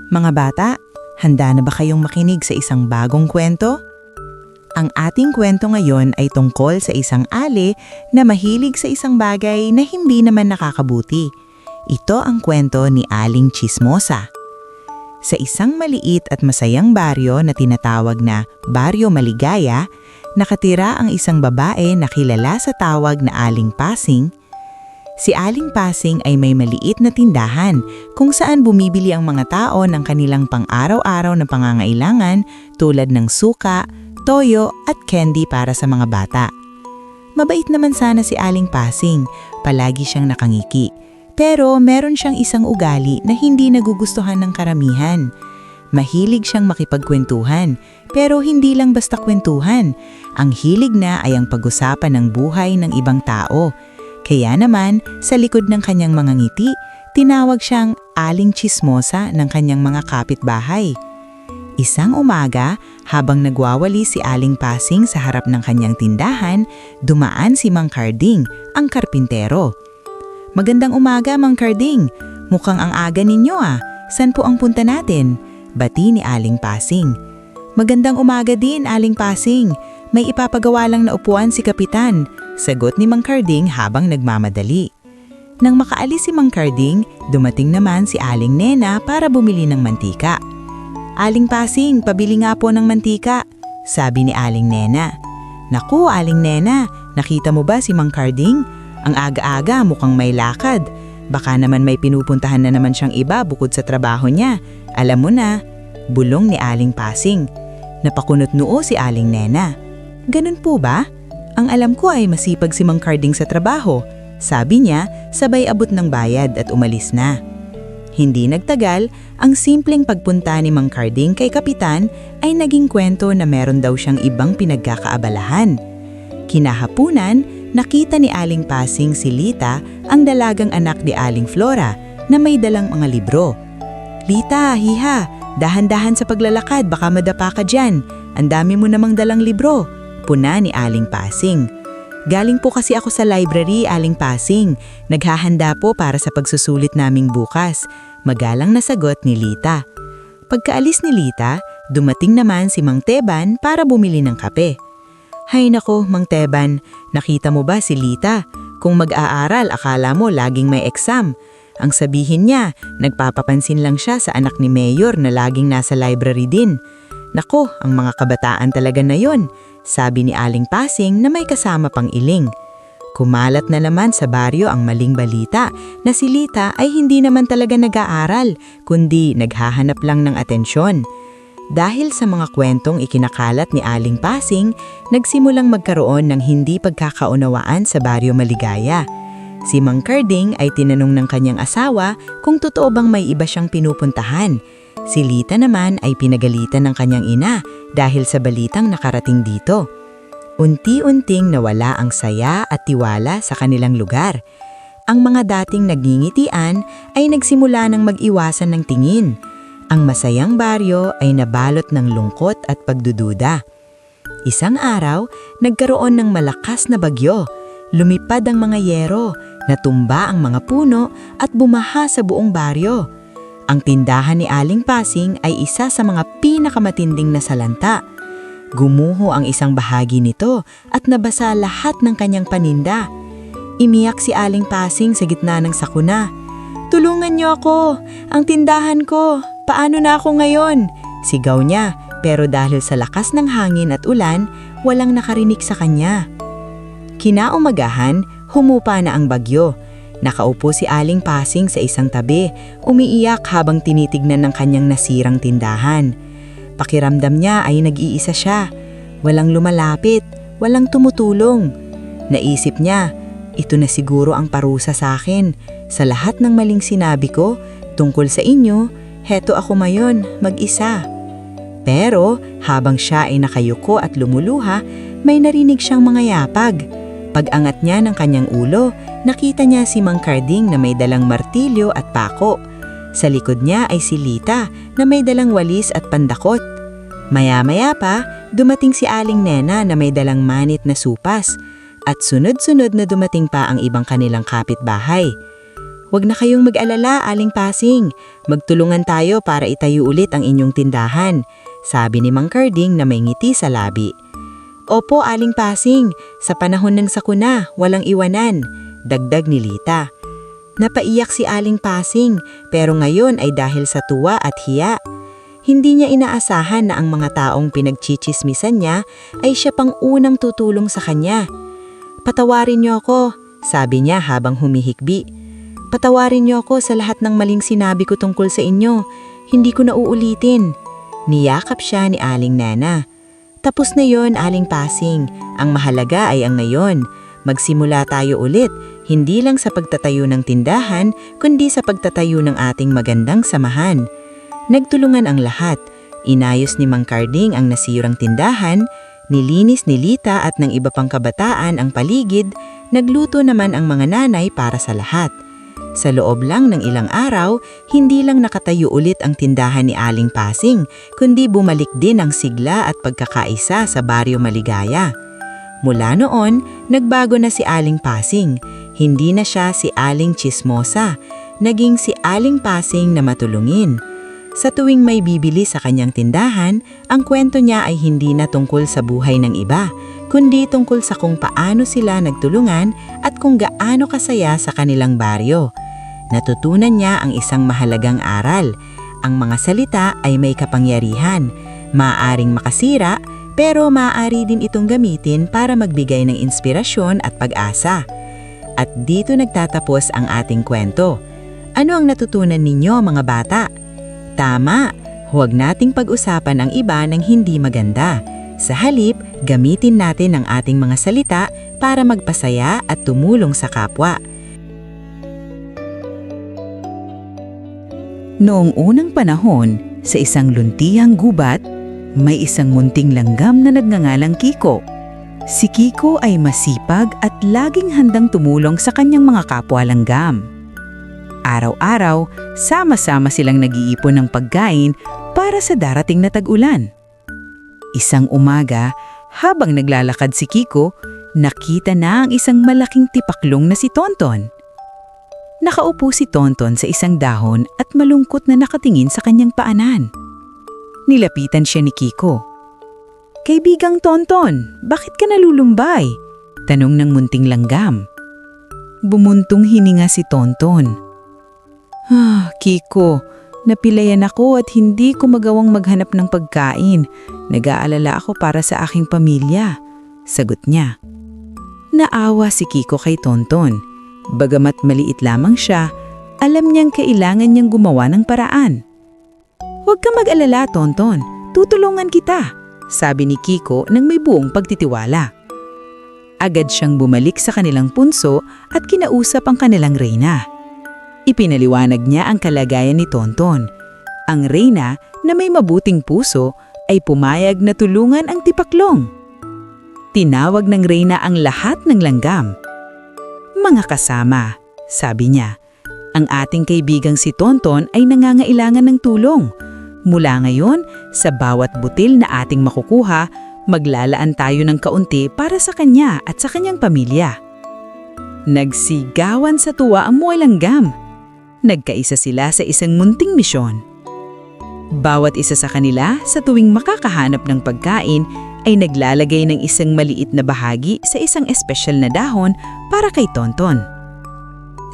Mga bata, handa na ba kayong makinig sa isang bagong kwento? Ang ating kwento ngayon ay tungkol sa isang ali na mahilig sa isang bagay na hindi naman nakakabuti. Ito ang kwento ni Aling Chismosa. Sa isang maliit at masayang baryo na tinatawag na Baryo Maligaya, nakatira ang isang babae na kilala sa tawag na Aling Pasing. Si Aling Pasing ay may maliit na tindahan kung saan bumibili ang mga tao ng kanilang pang-araw-araw na pangangailangan tulad ng suka, toyo at candy para sa mga bata. Mabait naman sana si Aling Pasing, palagi siyang nakangiki. Pero meron siyang isang ugali na hindi nagugustuhan ng karamihan. Mahilig siyang makipagkwentuhan, pero hindi lang basta kwentuhan. Ang hilig na ay ang pag-usapan ng buhay ng ibang tao. Kaya naman, sa likod ng kanyang mga ngiti, tinawag siyang Aling Chismosa ng kanyang mga kapitbahay. Isang umaga, habang nagwawali si Aling Pasing sa harap ng kanyang tindahan, dumaan si Mang Karding, ang karpintero. "Magandang umaga, Mang Karding. Mukhang ang aga ninyo ah. San po ang punta natin?" Bati ni Aling Pasing. "Magandang umaga din, Aling Pasing. May ipapagawa lang na upuan si Kapitan," sagot ni Mang Karding habang nagmamadali. Nang makaalis si Mang Karding, dumating naman si Aling Nena para bumili ng mantika. "Aling Pasing, pabili nga po ng mantika," sabi ni Aling Nena. "Naku, Aling Nena, nakita mo ba si Mang Karding? Ang aga-aga mukhang may lakad. Baka naman may pinupuntahan na naman siyang iba bukod sa trabaho niya. Alam mo na," bulong ni Aling Pasing. Napakunot noo si Aling Nena. "Ganun po ba? Ang alam ko ay masipag si Mang Karding sa trabaho," sabi niya, sabay abot ng bayad at umalis na. Hindi nagtagal, ang simpleng pagpunta ni Mang Karding kay Kapitan ay naging kwento na meron daw siyang ibang pinagkakaabalahan. Kinahapunan, nakita ni Aling Pasing si Lita, ang dalagang anak ni Aling Flora, na may dalang mga libro. "Lita, hiha, dahan-dahan sa paglalakad, baka madapa ka dyan. Ang dami mo namang dalang libro," puna ni Aling Pasing. "Galing po kasi ako sa library, Aling Pasing. Naghahanda po para sa pagsusulit naming bukas," magalang na sagot ni Lita. Pagkaalis ni Lita, dumating naman si Mang Teban para bumili ng kape. "Hay nako, Mang Teban, nakita mo ba si Lita? Kung mag-aaral, akala mo laging may exam. Ang sabihin niya, nagpapapansin lang siya sa anak ni Mayor na laging nasa library din. Nako, ang mga kabataan talaga na yon," sabi ni Aling Pasing na may kasama pang iling. Kumalat na naman sa baryo ang maling balita na si Lita ay hindi naman talaga nag-aaral, kundi naghahanap lang ng atensyon. Dahil sa mga kwentong ikinakalat ni Aling Pasing, nagsimulang magkaroon ng hindi pagkakaunawaan sa Baryo Maligaya. Si Mang Karding ay tinanong ng kanyang asawa kung totoo bang may iba siyang pinupuntahan. Si Lita naman ay pinagalitan ng kanyang ina dahil sa balitang nakarating dito. Unti-unting nawala ang saya at tiwala sa kanilang lugar. Ang mga dating nagngingitian ay nagsimula ng mag-iwasan ng tingin. Ang masayang baryo ay nabalot ng lungkot at pagdududa. Isang araw, nagkaroon ng malakas na bagyo. Lumipad ang mga yero, natumba ang mga puno at bumaha sa buong baryo. Ang tindahan ni Aling Pasing ay isa sa mga pinakamatinding na salanta. Gumuho ang isang bahagi nito at nabasa lahat ng kanyang paninda. Imiyak si Aling Pasing sa gitna ng sakuna. "Tulungan niyo ako! Ang tindahan ko! Paano na ako ngayon?" sigaw niya, pero dahil sa lakas ng hangin at ulan, walang nakarinig sa kanya. Kinaumagahan, humupa na ang bagyo. Nakaupo si Aling Pasing sa isang tabi, umiiyak habang tinitignan ng kanyang nasirang tindahan. Pakiramdam niya ay nag-iisa siya. Walang lumalapit, walang tumutulong. Naisip niya, ito na siguro ang parusa sa akin. Sa lahat ng maling sinabi ko tungkol sa inyo, heto ako ngayon, mag-isa. Pero habang siya ay nakayuko at lumuluha, may narinig siyang mga yapag. Pag-angat niya ng kanyang ulo, nakita niya si Mang Karding na may dalang martilyo at pako. Sa likod niya ay si Lita na may dalang walis at pandakot. Maya-maya pa, dumating si Aling Nena na may dalang manit na supas. At sunod-sunod na dumating pa ang ibang kanilang kapitbahay. Huwag na kayong mag-alala, Aling Pasing. Magtulungan tayo para itayo ulit ang inyong tindahan, sabi ni Mang Karding na may ngiti sa labi. Opo, Aling Pasing, sa panahon ng sakuna, walang iwanan, dagdag ni Lita. Napaiyak si Aling Pasing, pero ngayon ay dahil sa tuwa at hiya. Hindi niya inaasahan na ang mga taong pinagchichismisan niya ay siya pang unang tutulong sa kanya. Patawarin niyo ako, sabi niya habang humihikbi. Patawarin niyo ako sa lahat ng maling sinabi ko tungkol sa inyo. Hindi ko na uulitin. Niyakap siya ni Aling Nena. Tapos na yon, Aling Pasing. Ang mahalaga ay ang ngayon. Magsimula tayo ulit, hindi lang sa pagtatayo ng tindahan, kundi sa pagtatayo ng ating magandang samahan. Nagtulungan ang lahat. Inayos ni Mang Karding ang nasirang tindahan, nilinis ni Lita at ng iba pang kabataan ang paligid, nagluto naman ang mga nanay para sa lahat. Sa loob lang ng ilang araw, hindi lang nakatayo ulit ang tindahan ni Aling Pasing, kundi bumalik din ang sigla at pagkakaisa sa Baryo Maligaya. Mula noon, nagbago na si Aling Pasing. Hindi na siya si Aling Chismosa, naging si Aling Pasing na matulungin. Sa tuwing may bibili sa kanyang tindahan, ang kwento niya ay hindi na tungkol sa buhay ng iba, kundi tungkol sa kung paano sila nagtulungan at kung gaano kasaya sa kanilang baryo. Natutunan niya ang isang mahalagang aral. Ang mga salita ay may kapangyarihan, maaaring makasira, pero maaari din itong gamitin para magbigay ng inspirasyon at pag-asa. At dito nagtatapos ang ating kwento. Ano ang natutunan ninyo, mga bata? Tama, huwag nating pag-usapan ang iba ng hindi maganda. Sa halip, gamitin natin ang ating mga salita para magpasaya at tumulong sa kapwa. Noong unang panahon, sa isang luntihang gubat, may isang munting langgam na nagngangalang Kiko. Si Kiko ay masipag at laging handang tumulong sa kanyang mga kapwa langgam. Araw-araw, sama-sama silang nag-iipon ng pagkain para sa darating na tag-ulan. Isang umaga, habang naglalakad si Kiko, nakita na ang isang malaking tipaklong na si Tonton. Nakaupo si Tonton sa isang dahon at malungkot na nakatingin sa kanyang paanan. Nilapitan siya ni Kiko. "Kaibigang Tonton, bakit ka nalulumbay?" tanong ng munting langgam. Bumuntong hininga si Tonton. Kiko, napilayan ako at hindi ko magawang maghanap ng pagkain. Nag-aalala ako para sa aking pamilya," sagot niya. Naawa si Kiko kay Tonton. Bagamat maliit lamang siya, alam niyang kailangan niyang gumawa ng paraan. "Huwag ka mag-alala, Tonton. Tutulungan kita," sabi ni Kiko nang may buong pagtitiwala. Agad siyang bumalik sa kanilang punso at kinausap ang kanilang reyna. Ipinaliwanag niya ang kalagayan ni Tonton. Ang reyna na may mabuting puso ay pumayag na tulungan ang tipaklong. Tinawag ng reyna ang lahat ng langgam. "Mga kasama," sabi niya, "ang ating kaibigang si Tonton ay nangangailangan ng tulong. Mula ngayon, sa bawat butil na ating makukuha, maglalaan tayo ng kaunti para sa kanya at sa kanyang pamilya." Nagsigawan sa tuwa ang mga langgam. Nagkaisa sila sa isang munting misyon. Bawat isa sa kanila sa tuwing makakahanap ng pagkain ay naglalagay ng isang maliit na bahagi sa isang espesyal na dahon para kay Tonton.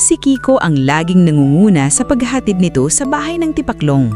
Si Kiko ang laging nangunguna sa paghahatid nito sa bahay ng tipaklong.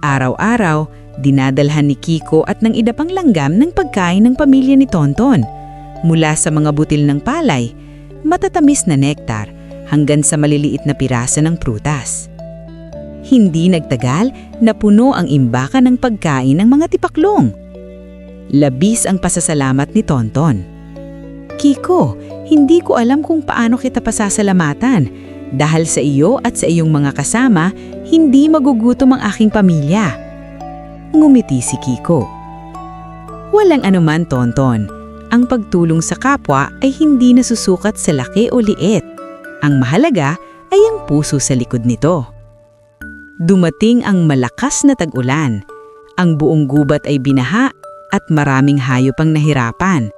Araw-araw, dinadalhan ni Kiko at ng iba pang langgam ng pagkain ng pamilya ni Tonton, mula sa mga butil ng palay, matatamis na nektar, hanggang sa maliliit na pirasa ng prutas. Hindi nagtagal, napuno ang imbakan ng pagkain ng mga tipaklong. Labis ang pasasalamat ni Tonton. "Kiko, hindi ko alam kung paano kita pasasalamatan. Dahil sa iyo at sa iyong mga kasama, hindi magugutom ang aking pamilya." Ngumiti si Kiko. "Walang anuman, Tonton. Ang pagtulong sa kapwa ay hindi nasusukat sa laki o liit. Ang mahalaga ay ang puso sa likod nito." Dumating ang malakas na tag-ulan. Ang buong gubat ay binaha at maraming hayop ang nahirapan.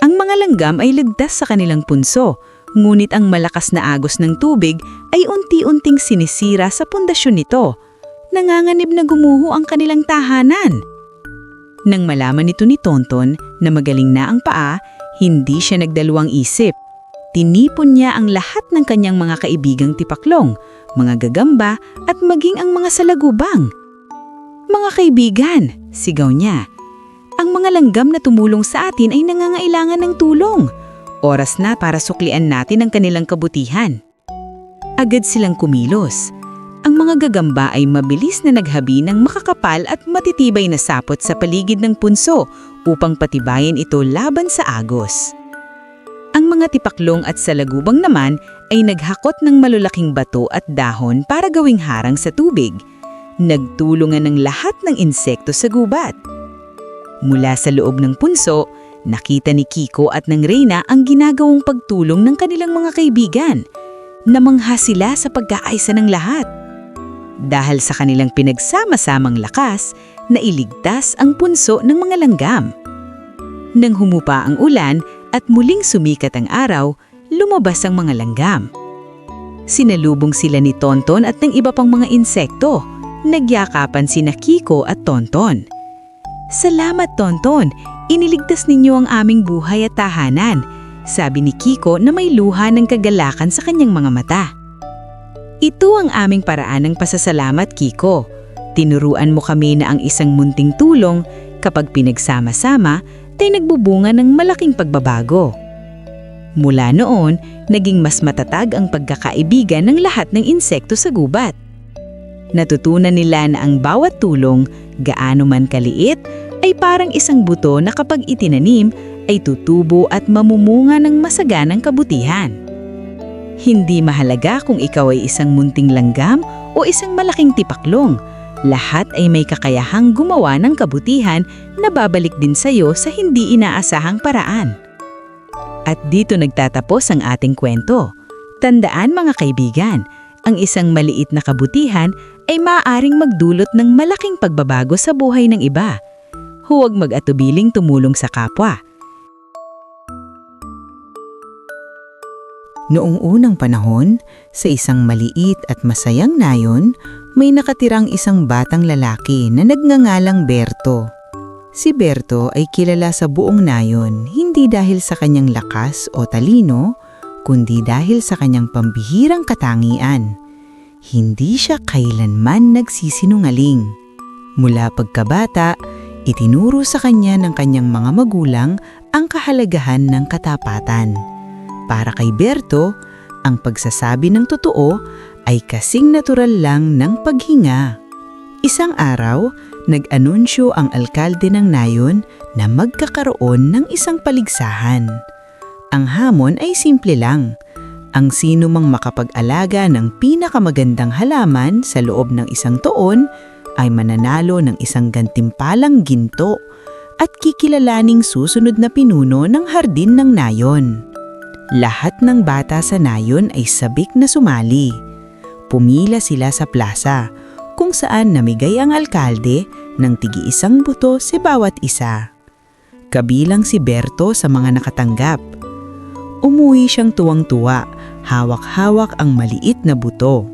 Ang mga langgam ay ligtas sa kanilang punso, Ngunit ang malakas na agos ng tubig ay unti-unting sinisira sa pundasyon nito. Nanganganib na gumuho ang kanilang tahanan. Nang malaman nito ni Tonton na magaling na ang paa, hindi siya nagdalawang isip. Tinipon niya ang lahat ng kanyang mga kaibigang tipaklong, mga gagamba at maging ang mga salagubang. "Mga kaibigan," sigaw niya, "ang mga langgam na tumulong sa atin ay nangangailangan ng tulong. Oras na para suklian natin ang kanilang kabutihan." Agad silang kumilos. Ang mga gagamba ay mabilis na naghabi ng makakapal at matitibay na sapot sa paligid ng punso upang patibayin ito laban sa agos. Ang mga tipaklong at salagubang naman ay naghakot ng malulaking bato at dahon para gawing harang sa tubig. Nagtulungan ng lahat ng insekto sa gubat. Mula sa loob ng punso, nakita ni Kiko at ng Reyna ang ginagawang pagtulong ng kanilang mga kaibigan. Namangha sila sa pagkaaysa ng lahat. Dahil sa kanilang pinagsama-samang lakas, nailigtas ang punso ng mga langgam. Nang humupa ang ulan at muling sumikat ang araw, lumabas ang mga langgam. Sinalubong sila ni Tonton at ng iba pang mga insekto. Nagyakapan sina Kiko at Tonton. "Salamat, Tonton. Iniligtas ninyo ang aming buhay at tahanan," sabi ni Kiko na may luha ng kagalakan sa kanyang mga mata. "Ito ang aming paraan ng pasasalamat, Kiko. Tinuruan mo kami na ang isang munting tulong, kapag pinagsama-sama, ay nagbubunga ng malaking pagbabago." Mula noon, naging mas matatag ang pagkakaibigan ng lahat ng insekto sa gubat. Natutunan nila na ang bawat tulong, gaano man kaliit, ay parang isang buto na kapag itinanim, ay tutubo at mamumunga ng masaganang kabutihan. Hindi mahalaga kung ikaw ay isang munting langgam o isang malaking tipaklong. Lahat ay may kakayahang gumawa ng kabutihan na babalik din sa iyo sa hindi inaasahang paraan. At dito nagtatapos ang ating kwento. Tandaan mga kaibigan, ang isang maliit na kabutihan ay maaaring magdulot ng malaking pagbabago sa buhay ng iba. Huwag mag-atubiling tumulong sa kapwa. Noong unang panahon, sa isang maliit at masayang nayon, may nakatirang isang batang lalaki na nagngangalang Berto. Si Berto ay kilala sa buong nayon hindi dahil sa kanyang lakas o talino, kundi dahil sa kanyang pambihirang katangian. Hindi siya kailanman nagsisinungaling. Mula pagkabata, itinuro sa kanya ng kanyang mga magulang ang kahalagahan ng katapatan. Para kay Berto, ang pagsasabi ng totoo ay kasing natural lang ng paghinga. Isang araw, nag-anunsyo ang alkalde ng nayon na magkakaroon ng isang paligsahan. Ang hamon ay simple lang. Ang sino mang makapag-alaga ng pinakamagandang halaman sa loob ng isang taon ay mananalo ng isang gantimpalang ginto at kikilalaning susunod na pinuno ng hardin ng nayon. Lahat ng bata sa nayon ay sabik na sumali. Pumila sila sa plaza, kung saan namigay ang alkalde ng tigi-isang buto sa bawat isa. Kabilang si Berto sa mga nakatanggap. Umuwi siyang tuwang-tuwa, hawak-hawak ang maliit na buto.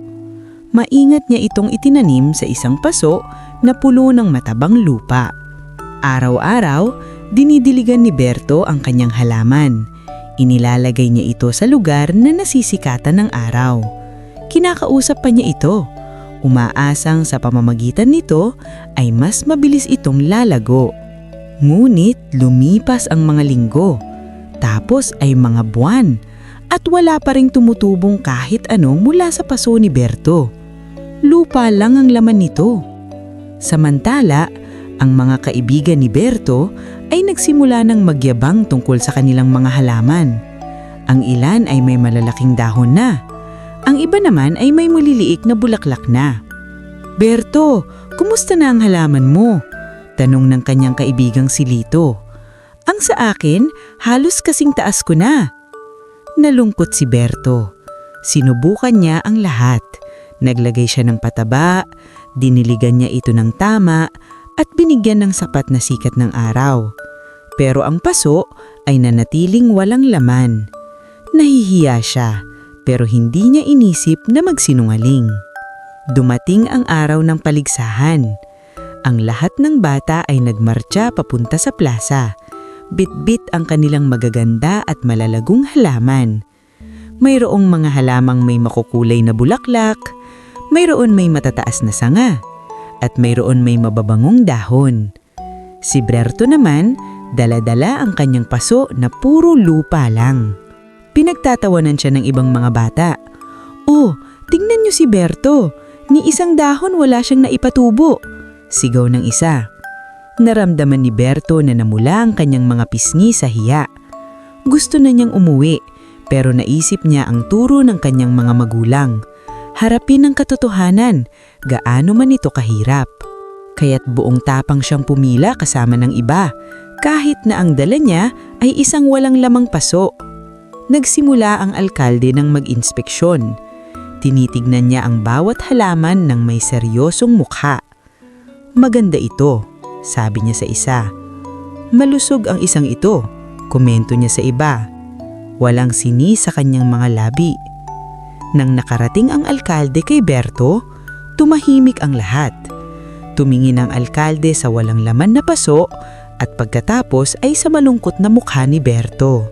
Maingat niya itong itinanim sa isang paso na pulo ng matabang lupa. Araw-araw, dinidiligan ni Berto ang kanyang halaman. Inilalagay niya ito sa lugar na nasisikatan ng araw. Kinakausap pa niya ito. Umaasang sa pamamagitan nito ay mas mabilis itong lalago. Ngunit lumipas ang mga linggo, tapos ay mga buwan, at wala pa ring tumutubong kahit ano mula sa paso ni Berto. Lupa lang ang laman nito. Samantala, ang mga kaibigan ni Berto ay nagsimula ng magyabang tungkol sa kanilang mga halaman. Ang ilan ay may malalaking dahon na. Ang iba naman ay may maliliik na bulaklak na. "Berto, kumusta na ang halaman mo?" tanong ng kanyang kaibigang si Lito. "Ang sa akin, halos kasing taas ko na." Nalungkot si Berto. Sinubukan niya ang lahat. Naglagay siya ng pataba, diniligan niya ito ng tama, at binigyan ng sapat na sikat ng araw. Pero ang paso ay nanatiling walang laman. nahihiya siya, pero hindi niya inisip na magsinungaling. Dumating ang araw ng paligsahan. Ang lahat ng bata ay nagmartsa papunta sa plaza. Bit-bit ang kanilang magaganda at malalagong halaman. Mayroong mga halamang may makukulay na bulaklak, mayroon may matataas na sanga, at mayroon may mababangong dahon. Si Berto naman, dala-dala ang kanyang paso na puro lupa lang. Pinagtatawanan siya ng ibang mga bata. "Oh, tingnan niyo si Berto. Ni isang dahon wala siyang naipatubo," sigaw ng isa. Naramdaman ni Berto na namula ang kanyang mga pisngi sa hiya. Gusto na niyang umuwi, pero naisip niya ang turo ng kanyang mga magulang. Harapin ang katotohanan, gaano man ito kahirap. Kaya't buong tapang siyang pumila kasama ng iba, kahit na ang dala niya ay isang walang lamang paso. Nagsimula ang alkalde ng mag-inspeksyon. Tinitignan niya ang bawat halaman ng may seryosong mukha. "Maganda ito," sabi niya sa isa. "Malusog ang isang ito," komento niya sa iba. Walang sini sa kanyang mga labi. Nang nakarating ang alkalde kay Berto, tumahimik ang lahat. Tumingin ang alkalde sa walang laman na paso at pagkatapos ay sa malungkot na mukha ni Berto.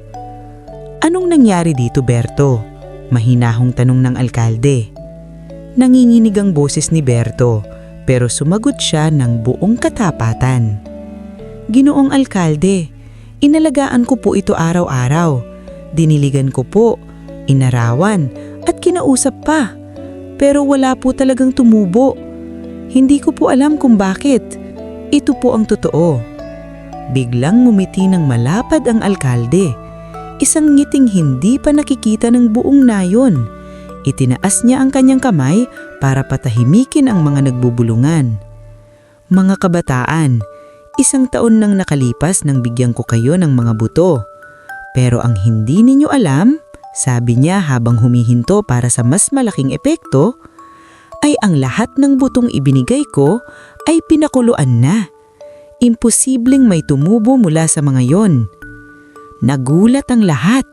"Anong nangyari dito, Berto?" Mahinahong tanong ng alkalde. Nanginginig ang boses ni Berto, pero sumagot siya ng buong katapatan. "Ginoong alkalde, inalagaan ko po ito araw-araw. Diniligan ko po, inarawan, at kinausap pa. Pero wala po talagang tumubo. Hindi ko po alam kung bakit. Ito po ang totoo." Biglang ngumiti ng malapad ang alkalde. Isang ngiting hindi pa nakikita ng buong nayon. Itinaas niya ang kanyang kamay para patahimikin ang mga nagbubulungan. "Mga kabataan, 1 taon nang nakalipas nang bigyan ko kayo ng mga buto. Pero ang hindi ninyo alam," sabi niya habang humihinto para sa mas malaking epekto, "ay ang lahat ng butong ibinigay ko ay pinakuluan na. Imposibleng may tumubo mula sa mga yon." Nagulat ang lahat.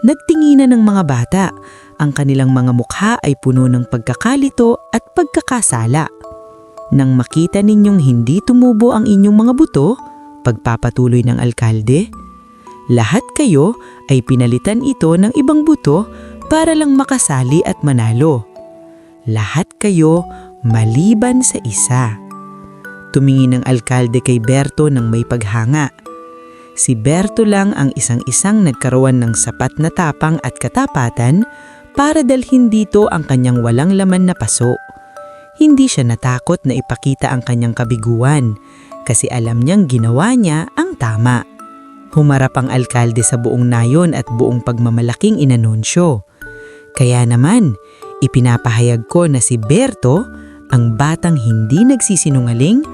Nagtinginan ng mga bata. Ang kanilang mga mukha ay puno ng pagkakalito at pagkakasala. "Nang makita ninyong hindi tumubo ang inyong mga buto," pagpapatuloy ng alkalde, "lahat kayo ay pinalitan ito ng ibang buto para lang makasali at manalo. Lahat kayo maliban sa isa." Tumingin ang alkalde kay Berto ng may paghanga. Si Berto lang ang isang-isang nagkaroon ng sapat na tapang at katapatan para dalhin dito ang kanyang walang laman na paso. Hindi siya natakot na ipakita ang kanyang kabiguan kasi alam niyang ginawa niya ang tama. Humarap ang alkalde sa buong nayon at buong pagmamalaking inanunsyo. Kaya naman, ipinapahayag ko na si Berto, ang batang hindi nagsisinungaling,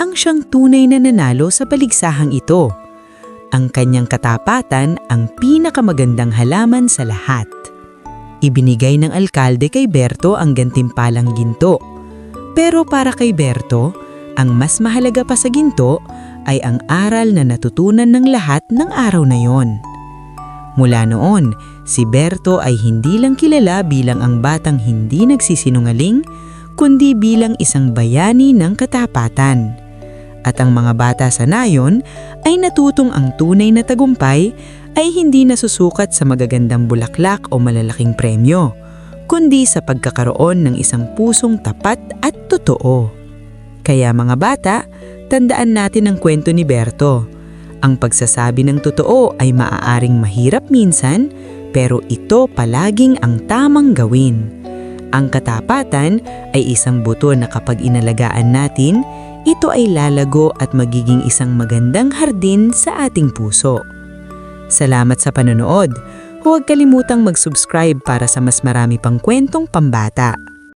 ang siyang tunay na nanalo sa paligsahang ito. Ang kanyang katapatan ang pinakamagandang halaman sa lahat. Ibinigay ng alkalde kay Berto ang gantimpalang ginto. Pero para kay Berto, ang mas mahalaga pa sa ginto ay ang aral na natutunan ng lahat ng araw na yon. Mula noon, si Berto ay hindi lang kilala bilang ang batang hindi nagsisinungaling, kundi bilang isang bayani ng katapatan. At ang mga bata sa nayon ay natutong ang tunay na tagumpay ay hindi nasusukat sa magagandang bulaklak o malalaking premyo, kundi sa pagkakaroon ng isang pusong tapat at totoo. Kaya mga bata, tandaan natin ang kwento ni Berto. Ang pagsasabi ng totoo ay maaaring mahirap minsan, pero ito palaging ang tamang gawin. Ang katapatan ay isang buto na kapag inalagaan natin, ito ay lalago at magiging isang magandang hardin sa ating puso. Salamat sa panonood. Huwag kalimutang mag-subscribe para sa mas marami pang kwentong pambata.